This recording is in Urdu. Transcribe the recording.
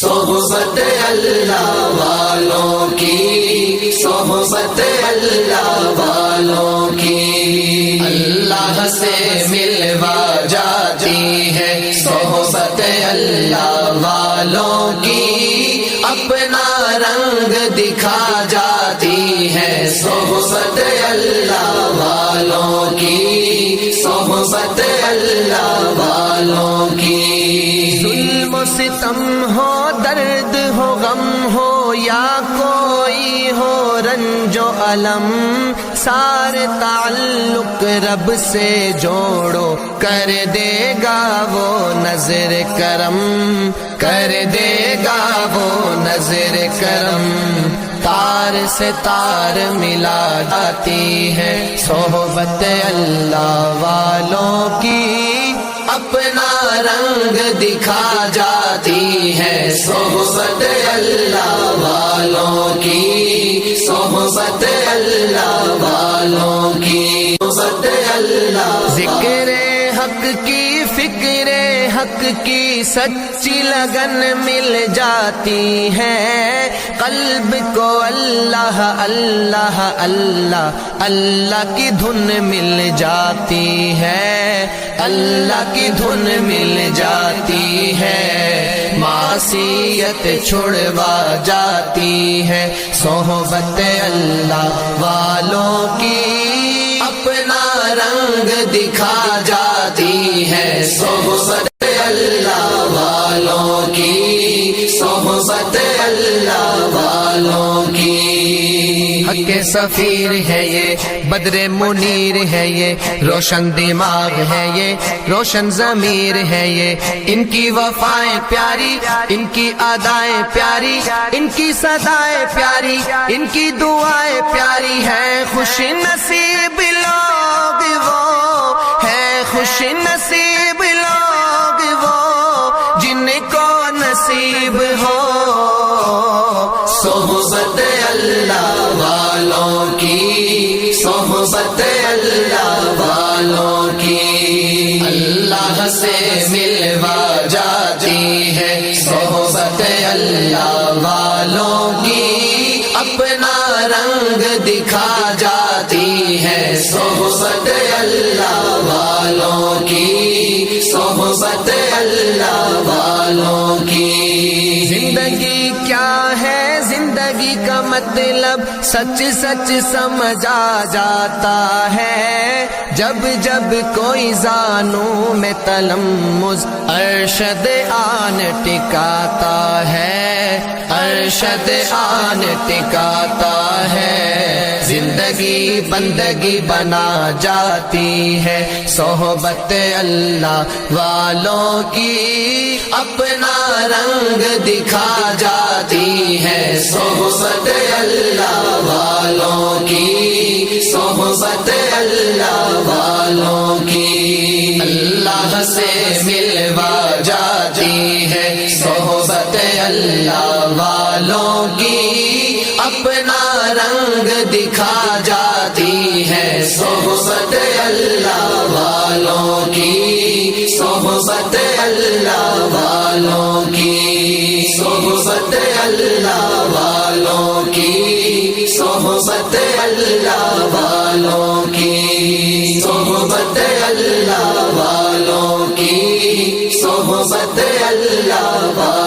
صحبت اللہ والوں کی، صحبت اللہ والوں کی، اللہ سے ملوا جاتی ہے صحبت اللہ والوں کی، اپنا رنگ دکھا جاتی ہے صحبت اللہ والوں کی، صحبت اللہ والوں کی۔ ظلم و ستم ہو، درد ہو، غم ہو، یا کوئی ہو رنج و الم، سارے تعلق رب سے جوڑو، کر دے گا وہ نظر کرم، کر دے گا وہ نظر کرم۔ تار سے تار ملا جاتی ہے صحبت اللہ والوں کی، اپنا رنگ دکھا جاتی ہے صحبت اللہ والوں کی، صحبت اللہ والوں کی، صحبت اللہ۔ ذکر حق کی، فکر حق کی سچی لگن مل جاتی ہے، قلب کو اللہ اللہ اللہ اللہ کی دھن مل جاتی ہے، اللہ کی دھن مل جاتی ہے، معصیت چھڑوا جاتی ہے صحبت اللہ والوں کی، اپنا رنگ دکھا جاتی ہے صحبت اللہ والوں کی، صحبت اللہ والوں کی۔ حق سفیر ہے یہ، بدر منیر ہے یہ، روشن دماغ ہے یہ، روشن ضمیر ہے یہ، ان کی وفائیں پیاری، ان کی ادائیں پیاری، ان کی صدائیں پیاری، ان کی دعائیں پیاری ہیں، خوش نصیب لوگ وہ ہیں، خوش نصیب لوگ وہ جن کو نصیب ہو صحبت اللہ والوں کی، صحبت اللہ والوں کی، اللہ سے ملوا جاتی ہے صحبت اللہ والوں کی، اپنا رنگ دکھا جاتی ہے صحبت اللہ والوں کی، صحبت اللہ والوں کی۔ زندگی کیا ہے، زندگی کا مطلب سچ سچ سمجھا جاتا ہے، جب جب کوئی زانوں میں تلمذ ارشد آن ٹکاتا ہے، ارشد آن ٹکاتا ہے، زندگی بندگی بنا جاتی ہے صحبت اللہ والوں کی، اپنا رنگ دکھا جاتی ہے صحبت اللہ والوں کی، صحبت اللہ والوں کی، اللہ سے ملوا جاتی ہے صحبت اللہ والوں کی، اپنا رنگ دکھا جاتی ہے صحبت اللہ والوں کی، صحبت اللہ والوں کی، صحبت اللہ والوں کی، صحبت اللہ والوں کی، صحبت اللہ والوں کی، صحبت اللہ والوں کی۔